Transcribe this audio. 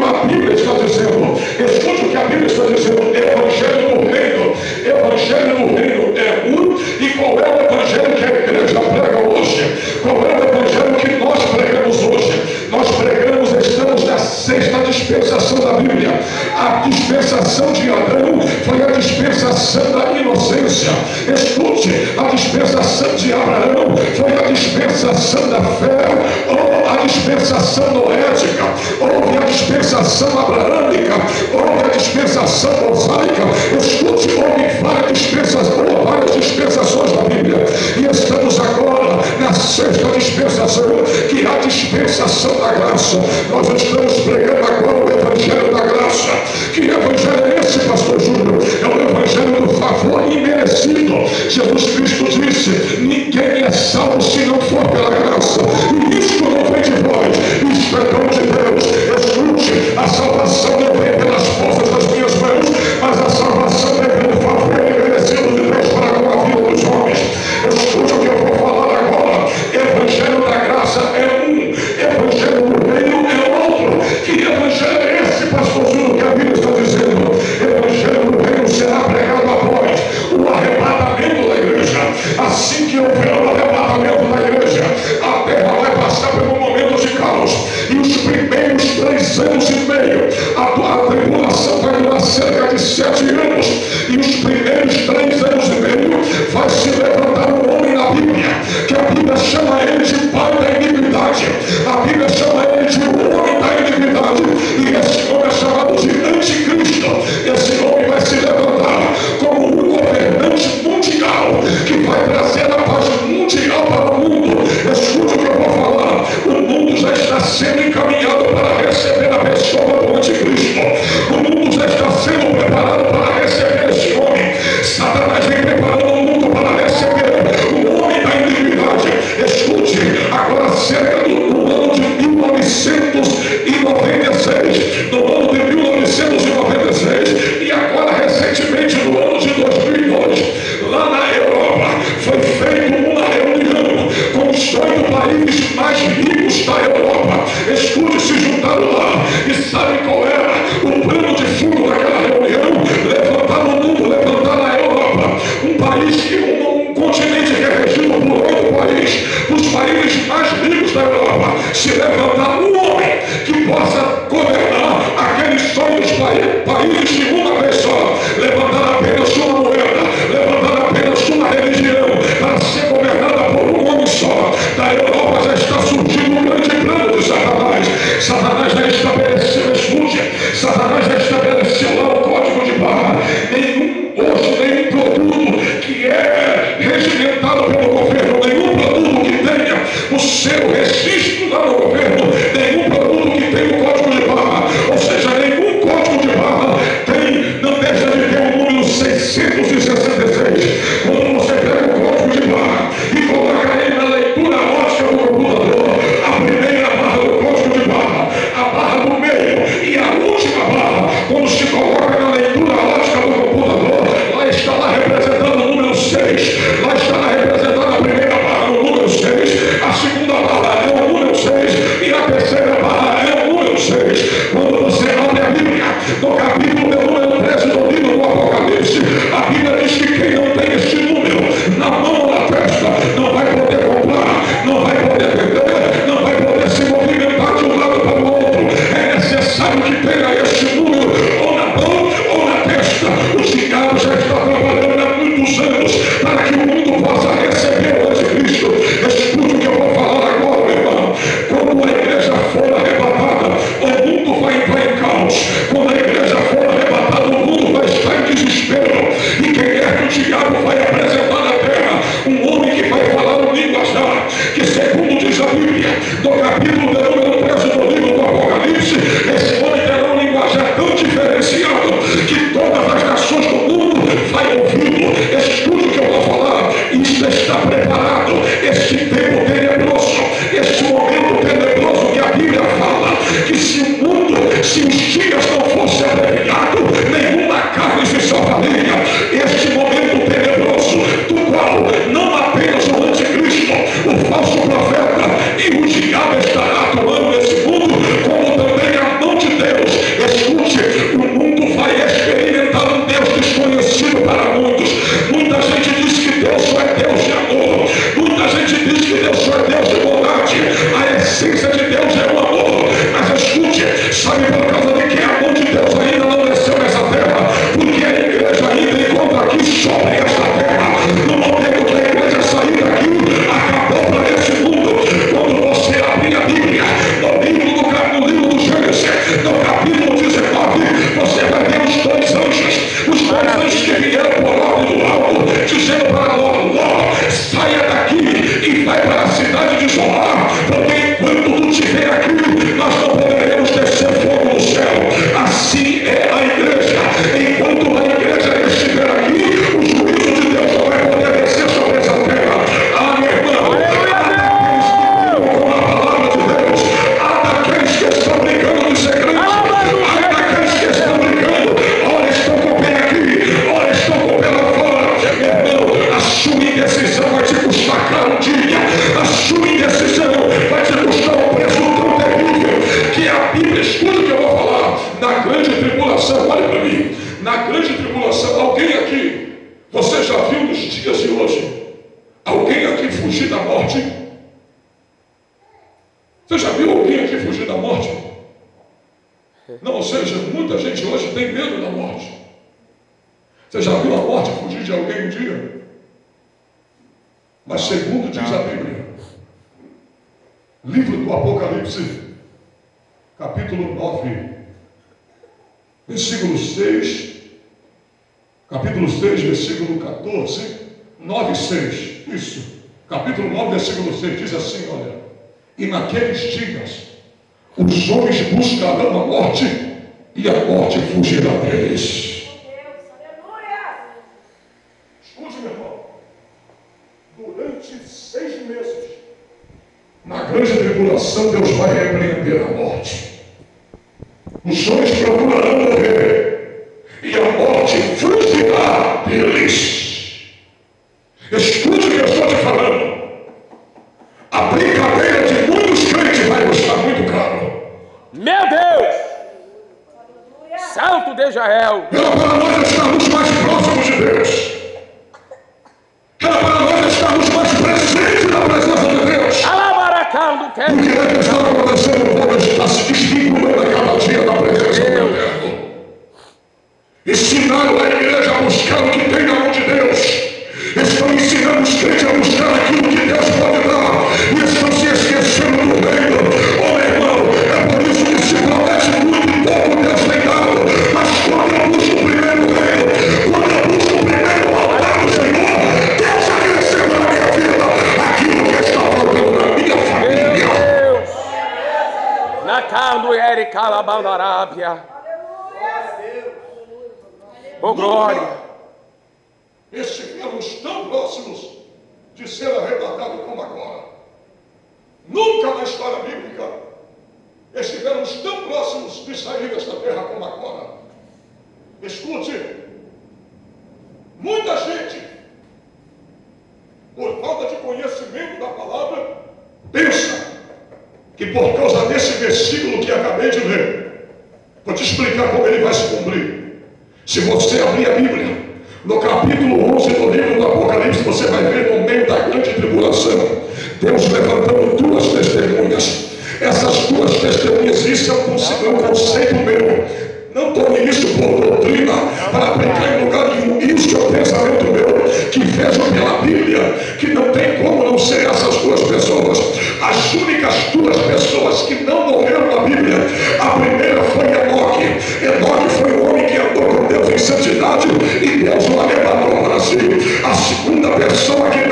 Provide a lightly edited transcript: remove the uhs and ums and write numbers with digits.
a Bíblia está dizendo. Escute o que a Bíblia está dizendo. Evangelho do reino. Evangelho do reino é um. E qual é o evangelho que a igreja prega hoje? Qual é o evangelho que nós pregamos hoje? Nós pregamos, estamos na sexta dispensação da Bíblia. A dispensação de Adão foi a dispensação da inocência. Escute, a dispensação de Abraão foi a dispensação da fé, ou a dispensação noética, houve a dispensação abraâmica, houve a dispensação mosaica. Escute, houve várias dispensações da Bíblia, e estamos agora na sexta dispensação, que é a dispensação da graça. Nós estamos pregando agora o evangelho da graça. Que evangelho é esse, pastor Júnior? É o evangelho do favor imerecido. Jesus Cristo disse: ninguém é salvo se não for pela graça, e isto não vem de vós, isto é dom de Deus. Escute, a salvação não vem pelas forças das minhas mãos, mas a salvação vem pelo favor imerecido de Deus para com a vida dos homens. Escute o que eu vou falar agora. Evangelho da graça é um, evangelho do reino é outro. Que evangelho é esse, pastor Júnior, que a Bíblia está dizendo? Evangelho do reino será pregado após o arrebatamento da igreja. Assim que houver o arrebatamento da igreja, a terra vai passar por um momento de caos, e os primeiros 3 anos e meio, a tribulação vai durar cerca de 7 anos, e os primeiros 3 anos e meio vai se levantar um homem na Bíblia, que a Bíblia chama ele de pai da iniquidade. A Bíblia chama ele de homem da iniquidade, e esse homem é chamado de anticristo. Esse homem vai se levantar como um governante mundial, que vai trazer a paz mundial para o mundo. Escute o que eu vou falar. O mundo já está sendo encaminhado para receber a pessoa do anticristo. O mundo já está sendo preparado para receber esse homem. Satanás vem preparando o mundo para receber o homem da iniquidade. Escute, agora cerca do ano de 1996, no ano de 1996, e agora recentemente no ano de 2002, lá na Europa, foi feita uma reunião com os 8 países mais ricos da Europa. Escute, se juntaram lá, e sabe qual era o plano de fundo daquela reunião? Levantar no mundo, levantar na Europa, um país, um continente que é regido por 8 países, os países mais ricos da Europa, se levantar um homem que possa governar aqueles sonhos países de uma vez só, levantar apenas uma moeda, levantar apenas uma religião, para ser governada por um homem só. Da Europa já está surgindo um grande plano de Satanás. Satanás já estabeleceu, escute, Satanás já estabeleceu lá o código de barra. Nenhum produto que é regimentado pelo governo, nenhum produto que tenha o seu registro lá no governo, nenhum produto que tenha o código de barra, ou seja, nenhum código de barra não deixa de ter o número 666. Quando você pega o código de barra e coloca ele na leitura ótica do computador, a primeira barra do código de barra, a barra do meio e a última barra, quando se coloca na leitura ótica do computador, lá está lá representando o número 6, lá está lá representando a primeira barra no número 6, a segunda barra é o número 6 e a terceira barra é o número 6. Quando você abre a Bíblia, no capítulo de número 13 do livro do Apocalipse, a Bíblia diz que quem não tem este número na mão ou na testa não vai poder comprar, não vai poder vender, não vai poder se movimentar de um lado para o outro. É necessário que tenha este número ou na mão ou na testa. O diabo já está trabalhando há muitos anos para que o mundo possa receber o anticristo. Escute o que eu vou falar agora, meu irmão. Quando a igreja for arrebatada, o mundo vai entrar em caos. Quando a igreja for arrebatada, o mundo vai estar em desespero. E quem é que o diabo vai apresentar na terra? Um homem que vai falar um linguajar, que segundo diz a Bíblia, no capítulo de número 13 do livro do Apocalipse, esse homem terá um linguajar tão diferenciado que todas as nações do mundo vai ouvi-lo. Escute o que eu vou falar. Isso está preparado. Este tempo tenebroso, este momento tenebroso que a Bíblia fala, que se o mundo, se os dias não fossem abreviados, nenhuma carne se salvaria. Este momento tenebroso, do qual não apenas o anticristo, o falso profeta e o diabo estará atuando nesse mundo, como também a mão de Deus Sabe por causa de que a mão de Deus ainda não desceu nessa terra? Porque a igreja ainda encontra aqui sobre esta terra. No momento que a igreja sair daqui, acabou para esse mundo. Quando você abrir a Bíblia, no livro do Gênesis, no capítulo 19, você vai ver os dois anjos que vieram por ordem do alto, dizendo para Ló, saia daqui e vai para a cidade de Zoar, porque enquanto tu estiver aqui, nós não poderemos descer fogo do céu. Assim é a igreja. Enquanto a igreja estiver aqui, o juízo de Deus não vai poder descer sobre essa terra. Ah, meu irmão, com a palavra de Deus, há daqueles que estão brincando de segredo, há daqueles que estão brincando, olha, estão com o pé aqui, olha, estão com o pé lá fora. Meu irmão, a sua indecisão vai te custar caro um dia. A sua indecisão vai te custar um preço tão terrível que a Bíblia, escuta o que eu vou falar, na grande tribulação, olha para mim, na grande tribulação, alguém aqui, você já viu nos dias de hoje, alguém aqui fugir da morte? Você já viu alguém aqui fugir da morte? Não, ou seja, muita gente hoje tem medo da morte. Você já viu a morte fugir de alguém um dia? Mas segundo diz a Bíblia, livro do Apocalipse, capítulo 9, versículo 6, capítulo 6, versículo 14, 9 e 6, isso, capítulo 9, versículo 6, diz assim, olha, e naqueles dias, os homens buscarão a morte, e a morte fugirá deles. Escute, meu irmão, durante 6 meses, na grande tribulação, Deus vai repreender a morte. Os homens procurarão morrer, e a morte fugirá deles. Escute o que eu estou te falando. A brincadeira de muitos crentes vai custar muito caro. Meu Deus! Santo de Israel! Era para nós estarmos mais próximos de Deus. Era para nós estarmos mais presentes na presença de Deus. Alabaracando, O que é que está acontecendo? O povo está se desvinculando a cada dia da presença do Eterno. Ensinaram a igreja a buscar o que tem na mão de Deus. Estão ensinando os crentes a buscar aquilo que Deus pode dar. E estão se esquecendo do reino. Oh, meu irmão, é por isso que se promete muito e pouco Deus tem dado. Mas quando eu busco o primeiro reino, quando eu busco o primeiro altar do Senhor, Deus acrescenta na minha vida aquilo que está faltando na minha família. Meu Deus! Nakando Erika Labandarábia. Oh, glória! Estivemos tão próximos de ser arrebatados como agora. Nunca na história bíblica estivemos tão próximos de sair desta terra como agora. Escute, muita gente, por falta de conhecimento da palavra, pensa que por causa desse versículo que acabei de ler, vou te explicar como ele vai se cumprir. Se você abrir a Bíblia, no capítulo 11 do livro do Apocalipse, você vai ver no meio da grande tribulação, Deus levantando 2 testemunhas. Essas 2 testemunhas, isso é um conceito meu. Não tome isso por doutrina, para aplicar em lugar nenhum. Isso é um pensamento meu, que vejo pela Bíblia, que não tem como não ser essas 2 pessoas. As únicas 2 pessoas que não morreram na Bíblia, a primeira foi Enoque. Enoque foi o homem que andou com Deus em santidade, e Deus o arrebatou para si. A segunda pessoa que